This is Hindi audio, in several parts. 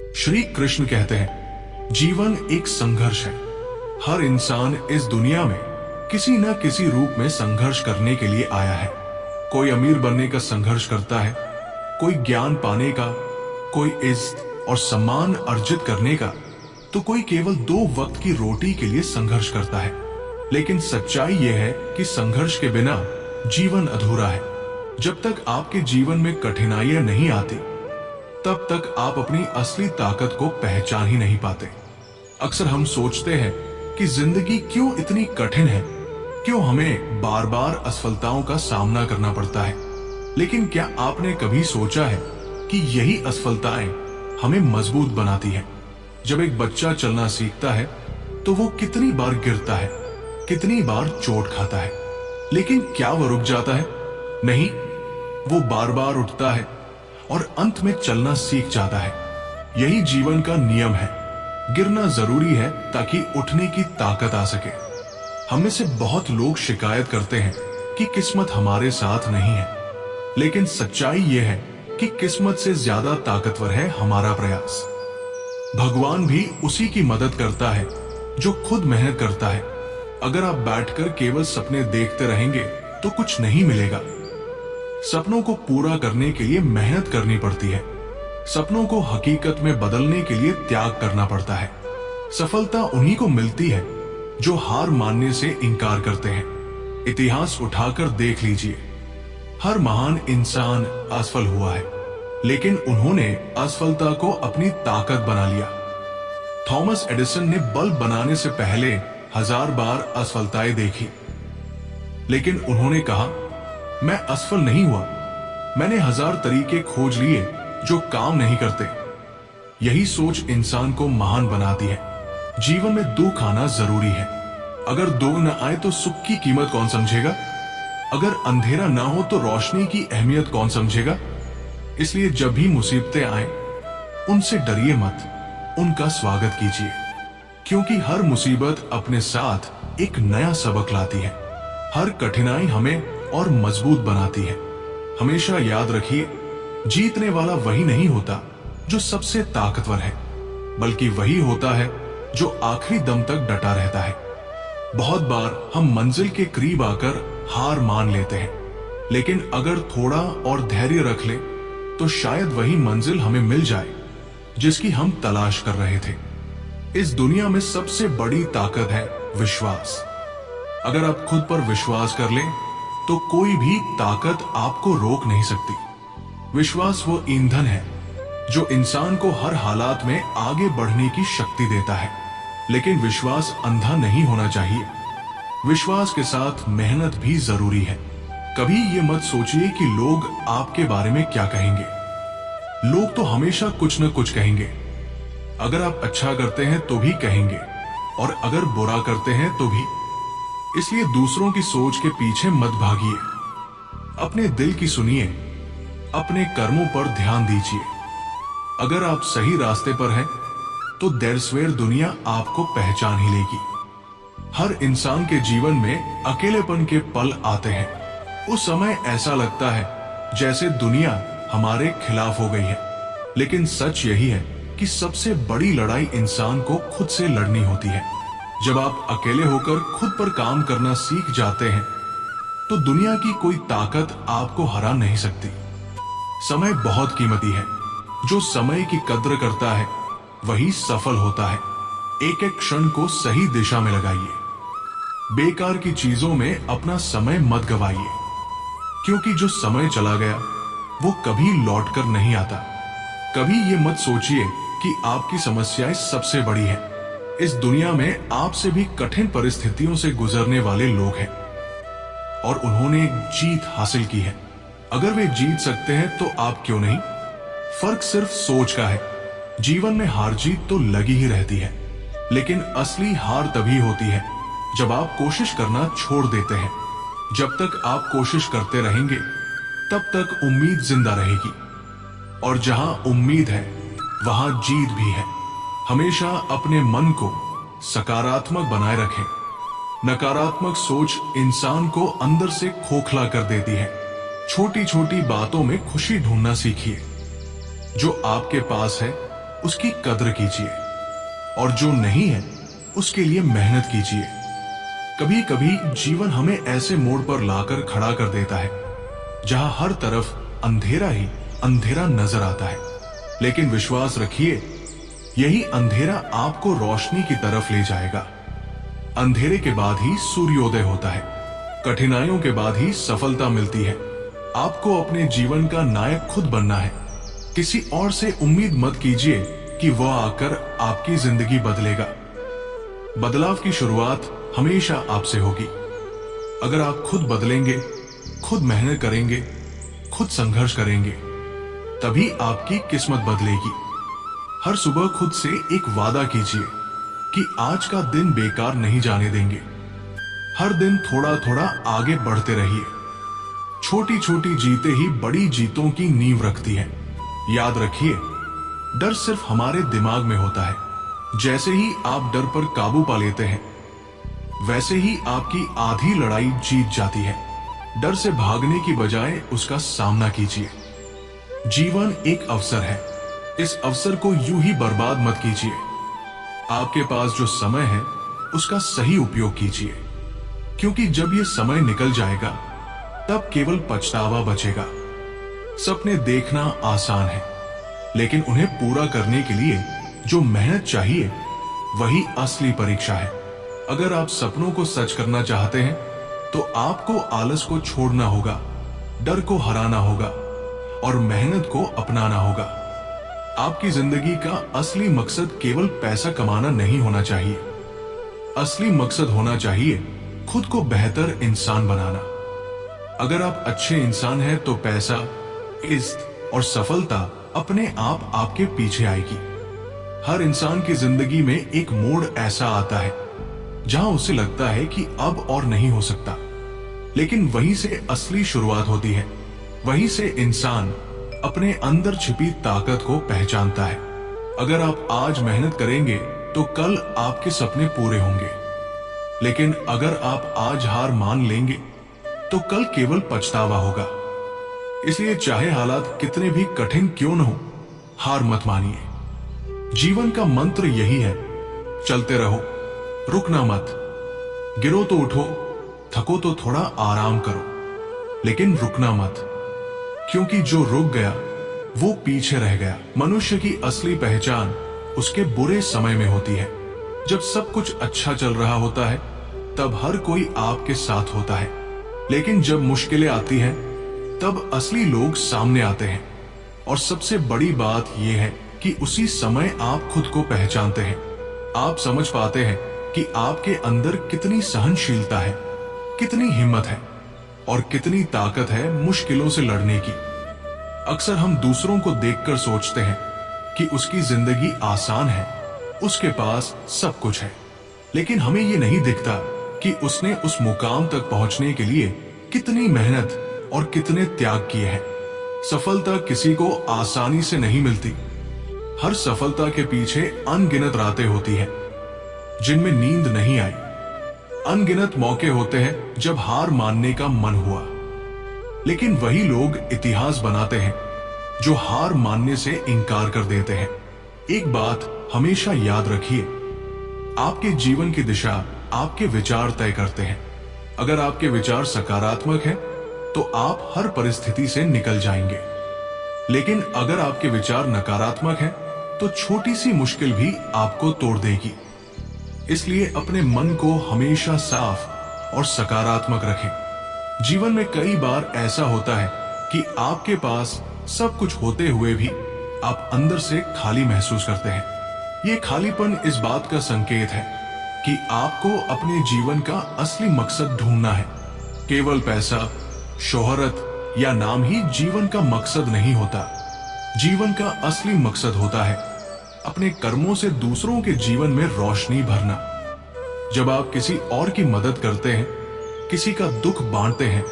श्री कृष्ण कहते हैं, जीवन एक संघर्ष है। हर इंसान इस दुनिया में किसी न किसी रूप में संघर्ष करने के लिए आया है। कोई अमीर बनने का संघर्ष करता है, कोई ज्ञान पाने का, कोई इज्जत और सम्मान अर्जित करने का, तो कोई केवल 2 वक्त की रोटी के लिए संघर्ष करता है। लेकिन सच्चाई यह है कि संघर्ष के बिना जीवन अधूरा है। जब तक आपके जीवन में कठिनाइयां नहीं आती, तब तक आप अपनी असली ताकत को पहचान ही नहीं पाते। अक्सर हम सोचते हैं कि जिंदगी क्यों इतनी कठिन है, क्यों हमें बार बार असफलताओं का सामना करना पड़ता है। लेकिन क्या आपने कभी सोचा है कि यही असफलताएं हमें मजबूत बनाती हैं? जब एक बच्चा चलना सीखता है तो वो कितनी बार गिरता है, कितनी बार चोट खाता है, लेकिन क्या वो रुक जाता है? नहीं, वो बार बार उठता है और अंत में चलना सीख जाता है। यही जीवन का नियम है। गिरना जरूरी है ताकि उठने की ताकत आ सके। हम में से बहुत लोग शिकायत करते हैं कि किस्मत हमारे साथ नहीं है, लेकिन सच्चाई यह है कि किस्मत से ज्यादा ताकतवर है हमारा प्रयास। भगवान भी उसी की मदद करता है जो खुद मेहनत करता है। अगर आप बैठकर केवल सपने देखते रहेंगे तो कुछ नहीं मिलेगा। सपनों को पूरा करने के लिए मेहनत करनी पड़ती है। सपनों को हकीकत में बदलने के लिए त्याग करना पड़ता है। सफलता उन्हीं को मिलती है जो हार मानने से इनकार करते हैं। इतिहास उठाकर देख लीजिए, हर महान इंसान असफल हुआ है, लेकिन उन्होंने असफलता को अपनी ताकत बना लिया। थॉमस एडिसन ने बल्ब बनाने से पहले 1000 बार असफलताएं देखी, लेकिन उन्होंने कहा, मैं असफल नहीं हुआ, मैंने 1000 तरीके खोज लिए जो काम नहीं करते। यही सोच इंसान को महान बनाती है। जीवन में दुख आना जरूरी है। अगर दुख न आए तो सुख की कीमत कौन समझेगा? अगर अंधेरा ना हो तो रोशनी की अहमियत कौन समझेगा? इसलिए जब भी मुसीबतें आए, उनसे डरिए मत, उनका स्वागत कीजिए, क्योंकि हर मुसीबत अपने साथ एक नया सबक लाती है। हर कठिनाई हमें और मजबूत बनाती है। हमेशा याद रखिए, जीतने वाला वही नहीं होता जो सबसे ताकतवर है, बल्कि वही होता है जो आखिरी दम तक डटा रहता है। बहुत बार हम मंजिल के करीब आकर हार मान लेते हैं, लेकिन अगर थोड़ा और धैर्य रख ले तो शायद वही मंजिल हमें मिल जाए जिसकी हम तलाश कर रहे थे। इस दुनिया में सबसे बड़ी ताकत है विश्वास। अगर आप खुद पर विश्वास कर लें तो कोई भी ताकत आपको रोक नहीं सकती। विश्वास वो ईंधन है जो इंसान को हर हालात में आगे बढ़ने की शक्ति देता है। लेकिन विश्वास अंधा नहीं होना चाहिए। विश्वास के साथ मेहनत भी जरूरी है। कभी ये मत सोचिए कि लोग आपके बारे में क्या कहेंगे। लोग तो हमेशा कुछ न कुछ कहेंगे। अगर आप अच्छा करते हैं तो भी कहेंगे, और अगर बुरा करते हैं तो भी। इसलिए दूसरों की सोच के पीछे मत भागिए। अपने दिल की सुनिए, अपने कर्मों पर ध्यान दीजिए। अगर आप सही रास्ते पर हैं, तो देर सवेर दुनिया आपको पहचान ही लेगी। हर इंसान के जीवन में अकेलेपन के पल आते हैं। उस समय ऐसा लगता है जैसे दुनिया हमारे खिलाफ हो गई है। लेकिन सच यही है कि सबसे बड़ी लड़ाई इंसान को खुद से लड़नी होती है। जब आप अकेले होकर खुद पर काम करना सीख जाते हैं, तो दुनिया की कोई ताकत आपको हरा नहीं सकती। समय बहुत कीमती है। जो समय की कद्र करता है वही सफल होता है। एक एक क्षण को सही दिशा में लगाइए। बेकार की चीजों में अपना समय मत गवाइए, क्योंकि जो समय चला गया वो कभी लौटकर नहीं आता। कभी ये मत सोचिए कि आपकी समस्याएं सबसे बड़ी है। इस दुनिया में आपसे भी कठिन परिस्थितियों से गुजरने वाले लोग हैं, और उन्होंने जीत हासिल की है। अगर वे जीत सकते हैं तो आप क्यों नहीं? फर्क सिर्फ सोच का है। जीवन में हार जीत तो लगी ही रहती है, लेकिन असली हार तभी होती है जब आप कोशिश करना छोड़ देते हैं। जब तक आप कोशिश करते रहेंगे, तब तक उम्मीद जिंदा रहेगी, और जहां उम्मीद है वहां जीत भी है। हमेशा अपने मन को सकारात्मक बनाए रखें। नकारात्मक सोच इंसान को अंदर से खोखला कर देती है। छोटी छोटी बातों में खुशी ढूंढना सीखिए। जो आपके पास है उसकी कद्र कीजिए, और जो नहीं है उसके लिए मेहनत कीजिए। कभी कभी जीवन हमें ऐसे मोड़ पर लाकर खड़ा कर देता है जहां हर तरफ अंधेरा ही अंधेरा नजर आता है, लेकिन विश्वास रखिए, यही अंधेरा आपको रोशनी की तरफ ले जाएगा। अंधेरे के बाद ही सूर्योदय होता है, कठिनाइयों के बाद ही सफलता मिलती है। आपको अपने जीवन का नायक खुद बनना है। किसी और से उम्मीद मत कीजिए कि वह आकर आपकी जिंदगी बदलेगा। बदलाव की शुरुआत हमेशा आपसे होगी। अगर आप खुद बदलेंगे, खुद मेहनत करेंगे, खुद संघर्ष करेंगे, तभी आपकी किस्मत बदलेगी। हर सुबह खुद से एक वादा कीजिए कि आज का दिन बेकार नहीं जाने देंगे। हर दिन थोड़ा थोड़ा आगे बढ़ते रहिए। छोटी छोटी जीतें ही बड़ी जीतों की नींव रखती है। याद रखिए, डर सिर्फ हमारे दिमाग में होता है। जैसे ही आप डर पर काबू पा लेते हैं, वैसे ही आपकी आधी लड़ाई जीत जाती है। डर से भागने की बजाय उसका सामना कीजिए। जीवन एक अवसर है, इस अवसर को यूं ही बर्बाद मत कीजिए। आपके पास जो समय है उसका सही उपयोग कीजिए, क्योंकि जब ये समय निकल जाएगा तब केवल पछतावा बचेगा। सपने देखना आसान है, लेकिन उन्हें पूरा करने के लिए जो मेहनत चाहिए वही असली परीक्षा है। अगर आप सपनों को सच करना चाहते हैं तो आपको आलस को छोड़ना होगा, डर को हराना होगा और मेहनत को अपनाना होगा। आपकी जिंदगी का असली मकसद केवल पैसा कमाना नहीं होना चाहिए। असली मकसद होना चाहिए खुद को बेहतर इंसान बनाना। अगर आप अच्छे इंसान हैं तो पैसा, इज्जत और सफलता अपने आप आपके पीछे आएगी। हर इंसान की जिंदगी में एक मोड़ ऐसा आता है जहां उसे लगता है कि अब और नहीं हो सकता, लेकिन वहीं से असली शुरुआत होती है। वहीं से इंसान अपने अंदर छिपी ताकत को पहचानता है। अगर आप आज मेहनत करेंगे तो कल आपके सपने पूरे होंगे, लेकिन अगर आप आज हार मान लेंगे तो कल केवल पछतावा होगा। इसलिए चाहे हालात कितने भी कठिन क्यों न हो, हार मत मानिए। जीवन का मंत्र यही है, चलते रहो, रुकना मत। गिरो तो उठो, थको तो थोड़ा आराम करो, लेकिन रुकना मत, क्योंकि जो रुक गया वो पीछे रह गया। मनुष्य की असली पहचान उसके बुरे समय में होती है। जब सब कुछ अच्छा चल रहा होता है तब हर कोई आपके साथ होता है, लेकिन जब मुश्किलें आती हैं तब असली लोग सामने आते हैं। और सबसे बड़ी बात यह है कि उसी समय आप खुद को पहचानते हैं। आप समझ पाते हैं कि आपके अंदर कितनी सहनशीलता है, कितनी हिम्मत है और कितनी ताकत है मुश्किलों से लड़ने की। अक्सर हम दूसरों को देखकर सोचते हैं कि उसकी जिंदगी आसान है, उसके पास सब कुछ है, लेकिन हमें ये नहीं दिखता कि उसने उस मुकाम तक पहुंचने के लिए कितनी मेहनत और कितने त्याग किए हैं। सफलता किसी को आसानी से नहीं मिलती। हर सफलता के पीछे अनगिनत रातें होती हैं जिनमें नींद नहीं आई। अनगिनत मौके होते हैं जब हार मानने का मन हुआ, लेकिन वही लोग इतिहास बनाते हैं जो हार मानने से इनकार कर देते हैं। एक बात हमेशा याद रखिए, आपके जीवन की दिशा आपके विचार तय करते हैं। अगर आपके विचार सकारात्मक हैं तो आप हर परिस्थिति से निकल जाएंगे, लेकिन अगर आपके विचार नकारात्मक हैं तो छोटी सी मुश्किल भी आपको तोड़ देगी। इसलिए अपने मन को हमेशा साफ और सकारात्मक रखें। जीवन में कई बार ऐसा होता है कि आपके पास सब कुछ होते हुए भी आप अंदर से खाली महसूस करते हैं। ये खालीपन इस बात का संकेत है कि आपको अपने जीवन का असली मकसद ढूंढना है। केवल पैसा, शोहरत या नाम ही जीवन का मकसद नहीं होता। जीवन का असली मकसद होता है अपने कर्मों से दूसरों के जीवन में रोशनी भरना। जब आप किसी और की मदद करते हैं, किसी का दुख बांटते हैं,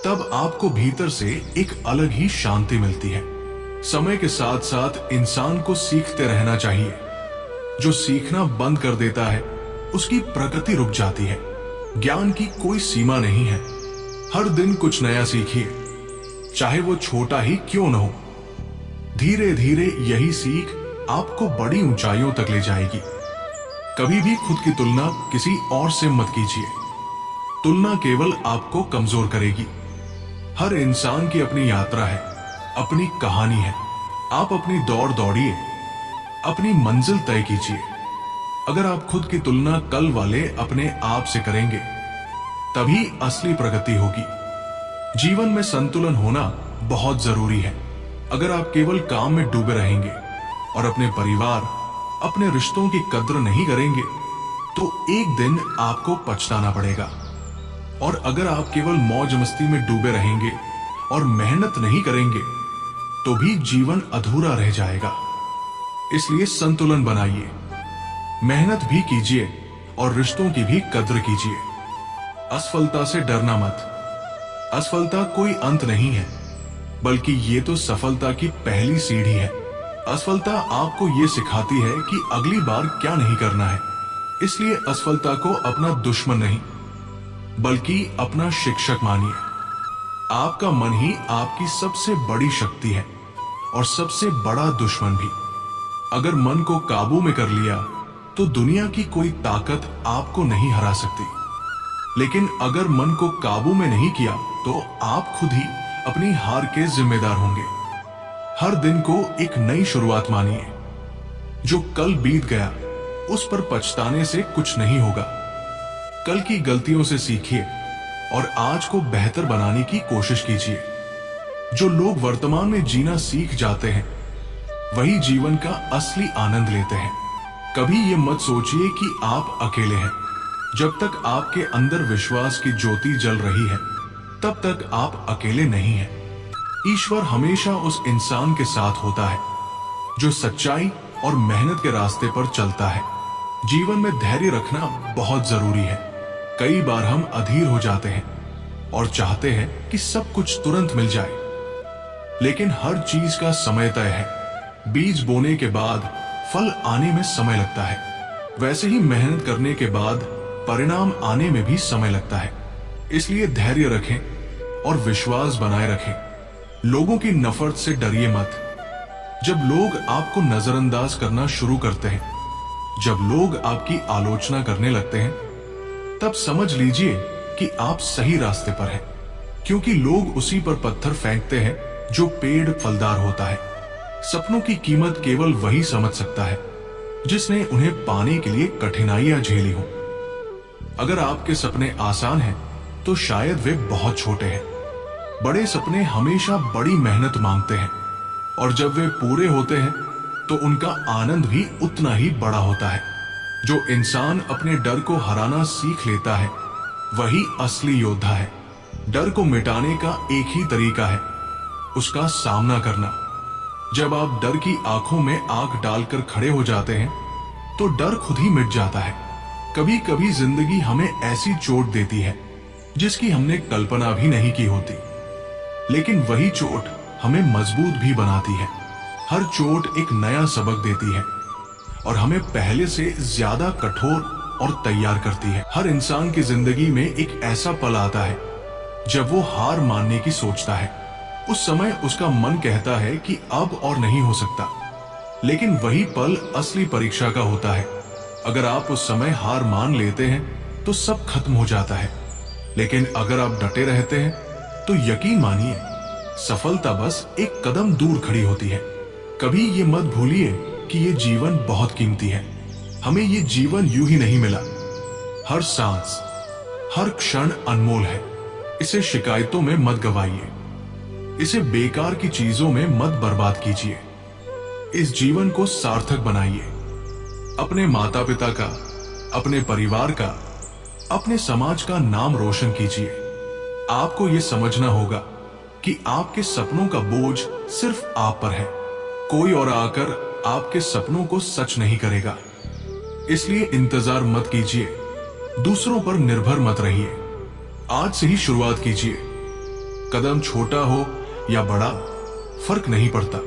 तब आपको भीतर से एक अलग ही शांति मिलती है। समय के साथ साथ इंसान को सीखते रहना चाहिए। जो सीखना बंद कर देता है उसकी प्रगति रुक जाती है। ज्ञान की कोई सीमा नहीं है। हर दिन कुछ नया सीखिए, चाहे वो छोटा ही क्यों न हो। धीरे धीरे यही सीख आपको बड़ी ऊंचाइयों तक ले जाएगी। कभी भी खुद की तुलना किसी और से मत कीजिए। तुलना केवल आपको कमजोर करेगी। हर इंसान की अपनी यात्रा है, अपनी कहानी है। आप अपनी दौड़ दौड़िए, अपनी मंजिल तय कीजिए। अगर आप खुद की तुलना कल वाले अपने आप से करेंगे, तभी असली प्रगति होगी। जीवन में संतुलन होना बहुत जरूरी है। अगर आप केवल काम में डूबे रहेंगे और अपने परिवार, अपने रिश्तों की कद्र नहीं करेंगे, तो एक दिन आपको पछताना पड़ेगा। और अगर आप केवल मौज मस्ती में डूबे रहेंगे और मेहनत नहीं करेंगे, तो भी जीवन अधूरा रह जाएगा। इसलिए संतुलन बनाइए, मेहनत भी कीजिए और रिश्तों की भी कद्र कीजिए। असफलता से डरना मत। असफलता कोई अंत नहीं है, बल्कि ये तो सफलता की पहली सीढ़ी है। असफलता आपको ये सिखाती है कि अगली बार क्या नहीं करना है। इसलिए असफलता को अपना दुश्मन नहीं, बल्कि अपना शिक्षक मानिए। आपका मन ही आपकी सबसे बड़ी शक्ति है और सबसे बड़ा दुश्मन भी। अगर मन को काबू में कर लिया, तो दुनिया की कोई ताकत आपको नहीं हरा सकती। लेकिन अगर मन को काबू में नहीं किया, तो आप खुद ही अपनी हार के जिम्मेदार होंगे। हर दिन को एक नई शुरुआत मानिए। जो कल बीत गया, उस पर पछताने से कुछ नहीं होगा। कल की गलतियों से सीखिए और आज को बेहतर बनाने की कोशिश कीजिए। जो लोग वर्तमान में जीना सीख जाते हैं, वही जीवन का असली आनंद लेते हैं। कभी ये मत सोचिए कि आप अकेले हैं। जब तक आपके अंदर विश्वास की ज्योति जल रही है, तब तक आप अकेले नहीं हैं। ईश्वर हमेशा उस इंसान के साथ होता है जो सच्चाई और मेहनत के रास्ते पर चलता है। जीवन में धैर्य रखना बहुत जरूरी है। कई बार हम अधीर हो जाते हैं और चाहते हैं कि सब कुछ तुरंत मिल जाए, लेकिन हर चीज का समय तय है। बीज बोने के बाद फल आने में समय लगता है, वैसे ही मेहनत करने के बाद परिणाम आने में भी समय लगता है। इसलिए धैर्य रखें और विश्वास बनाए रखें। लोगों की नफरत से डरिए मत। जब लोग आपको नजरअंदाज करना शुरू करते हैं, जब लोग आपकी आलोचना करने लगते हैं, तब समझ लीजिए कि आप सही रास्ते पर हैं। क्योंकि लोग उसी पर पत्थर फेंकते हैं जो पेड़ फलदार होता है। सपनों की कीमत केवल वही समझ सकता है जिसने उन्हें पाने के लिए कठिनाइयां झेली हो। अगर आपके सपने आसान हैं, तो शायद वे बहुत छोटे हैं। बड़े सपने हमेशा बड़ी मेहनत मांगते हैं, और जब वे पूरे होते हैं, तो उनका आनंद भी उतना ही बड़ा होता है। जो इंसान अपने डर को हराना सीख लेता है, वही असली योद्धा है। डर को मिटाने का एक ही तरीका है, उसका सामना करना। जब आप डर की आंखों में आंख डालकर खड़े हो जाते हैं, तो डर खुद ही मिट जाता है। कभी कभी जिंदगी हमें ऐसी चोट देती है जिसकी हमने कल्पना भी नहीं की होती, लेकिन वही चोट हमें मजबूत भी बनाती है। हर चोट एक नया सबक देती है और हमें पहले से ज्यादा कठोर और तैयार करती है। हर इंसान की जिंदगी में एक ऐसा पल आता है जब वो हार मानने की सोचता है। उस समय उसका मन कहता है कि अब और नहीं हो सकता, लेकिन वही पल असली परीक्षा का होता है। अगर आप उस समय हार मान लेते हैं, तो सब खत्म हो जाता है। लेकिन अगर आप डटे रहते हैं, तो यकीन मानिए, सफलता बस एक कदम दूर खड़ी होती है। कभी ये मत भूलिए कि ये जीवन बहुत कीमती है। हमें ये जीवन यूं ही नहीं मिला। हर सांस, हर क्षण अनमोल है। इसे शिकायतों में मत गवाइए, इसे बेकार की चीजों में मत बर्बाद कीजिए। इस जीवन को सार्थक बनाइए। अपने माता पिता का, अपने परिवार का, अपने समाज का नाम रोशन कीजिए। आपको यह समझना होगा कि आपके सपनों का बोझ सिर्फ आप पर है। कोई और आकर आपके सपनों को सच नहीं करेगा। इसलिए इंतजार मत कीजिए, दूसरों पर निर्भर मत रहिए। आज से ही शुरुआत कीजिए। कदम छोटा हो या बड़ा, फर्क नहीं पड़ता।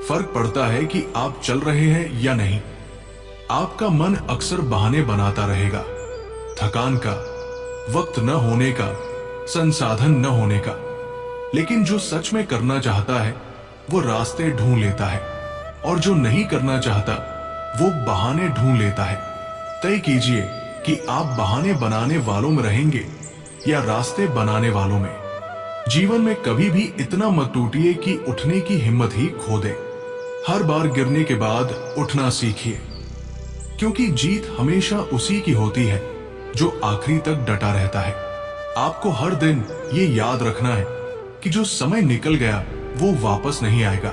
फर्क पड़ता है कि आप चल रहे हैं या नहीं। आपका मन अक्सर बहाने बनाता रहेगा, थकान का, वक्त न होने का, संसाधन न होने का। लेकिन जो सच में करना चाहता है, वो रास्ते ढूंढ लेता है। और जो नहीं करना चाहता वो बहाने ढूंढ लेता है। तय कीजिए कि आप बहाने बनाने वालों में रहेंगे या रास्ते बनाने वालों में। जीवन में कभी भी इतना मत टूटिए कि उठने की हिम्मत ही खो दे। हर बार गिरने के बाद उठना सीखिए, क्योंकि जीत हमेशा उसी की होती है जो आखिरी तक डटा रहता है। आपको हर दिन ये याद रखना है कि जो समय निकल गया वो वापस नहीं आएगा।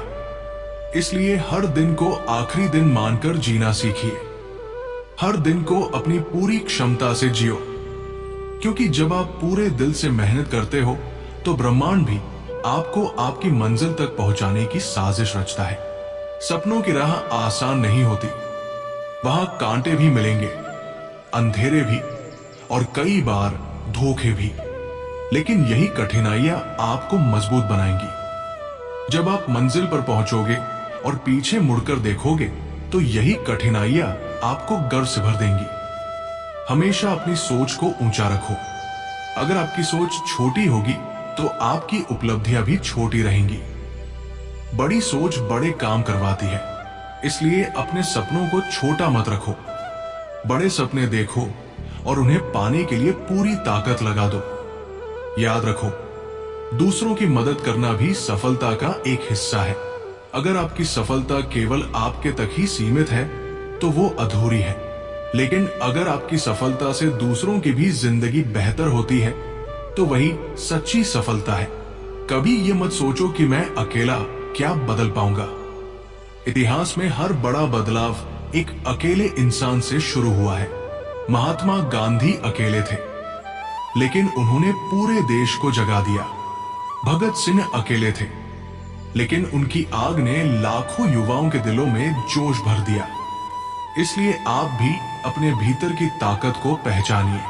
इसलिए हर दिन को आखिरी दिन मानकर जीना सीखिए। हर दिन को अपनी पूरी क्षमता से जियो, क्योंकि जब आप पूरे दिल से मेहनत करते हो तो ब्रह्मांड भी आपको आपकी मंजिल तक पहुंचाने की साजिश रचता है। सपनों की राह आसान नहीं होती, वहां कांटे भी मिलेंगे, अंधेरे भी और कई बार धोखे भी, लेकिन यही कठिनाइयां आपको मजबूत बनाएंगी। जब आप मंजिल पर पहुंचोगे और पीछे मुड़कर देखोगे तो यही कठिनाइयां आपको गर्व से भर देंगी। हमेशा अपनी सोच को ऊंचा रखो। अगर आपकी सोच छोटी होगी तो आपकी उपलब्धियां भी छोटी रहेंगी। बड़ी सोच बड़े काम करवाती है, इसलिए अपने सपनों को छोटा मत रखो। बड़े सपने देखो और उन्हें पाने के लिए पूरी ताकत लगा दो। याद रखो, दूसरों की मदद करना भी सफलता का एक हिस्सा है। अगर आपकी सफलता केवल आपके तक ही सीमित है तो वो अधूरी है, लेकिन अगर आपकी सफलता से दूसरों की भी जिंदगी बेहतर होती है तो वही सच्ची सफलता है। कभी ये मत सोचो कि मैं अकेला क्या बदल पाऊंगा। इतिहास में हर बड़ा बदलाव एक अकेले इंसान से शुरू हुआ है। महात्मा गांधी अकेले थे, लेकिन उन्होंने पूरे देश को जगा दिया। भगत सिंह अकेले थे, लेकिन उनकी आग ने लाखों युवाओं के दिलों में जोश भर दिया। इसलिए आप भी अपने भीतर की ताकत को पहचानिए।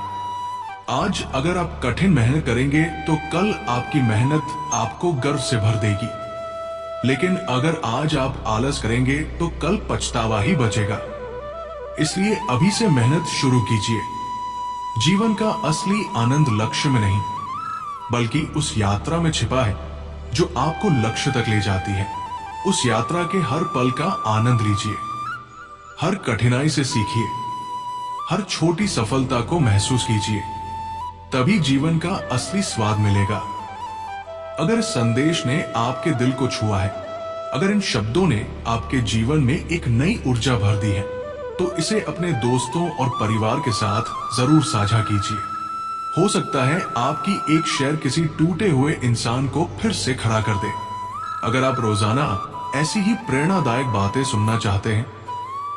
आज अगर आप कठिन मेहनत करेंगे तो कल आपकी मेहनत आपको गर्व से भर देगी, लेकिन अगर आज आप आलस करेंगे तो कल पछतावा ही बचेगा। इसलिए अभी से मेहनत शुरू कीजिए। जीवन का असली आनंद लक्ष्य में नहीं, बल्कि उस यात्रा में छिपा है जो आपको लक्ष्य तक ले जाती है। उस यात्रा के हर पल का आनंद लीजिए। हर कठिनाई से सीखिए, हर छोटी सफलता को महसूस कीजिए, तभी जीवन का असली स्वाद मिलेगा। अगर संदेश ने आपके दिल को छुआ है, अगर इन शब्दों ने आपके जीवन में एक नई ऊर्जा भर दी है, तो इसे अपने दोस्तों और परिवार के साथ जरूर साझा कीजिए। हो सकता है आपकी एक शेयर किसी टूटे हुए इंसान को फिर से खड़ा कर दे। अगर आप रोजाना ऐसी ही प्रेरणादायक बातें सुनना चाहते हैं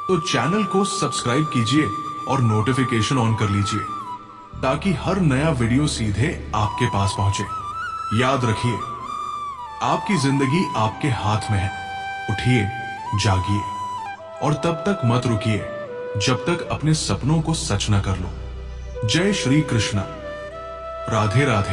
तो चैनल को सब्सक्राइब कीजिए और नोटिफिकेशन ऑन कर लीजिए, ताकि हर नया वीडियो सीधे आपके पास पहुंचे। याद रखिए, आपकी जिंदगी आपके हाथ में है। उठिए, जागिए और तब तक मत रुकिए जब तक अपने सपनों को सच न कर लो। जय श्री कृष्ण। राधे राधे।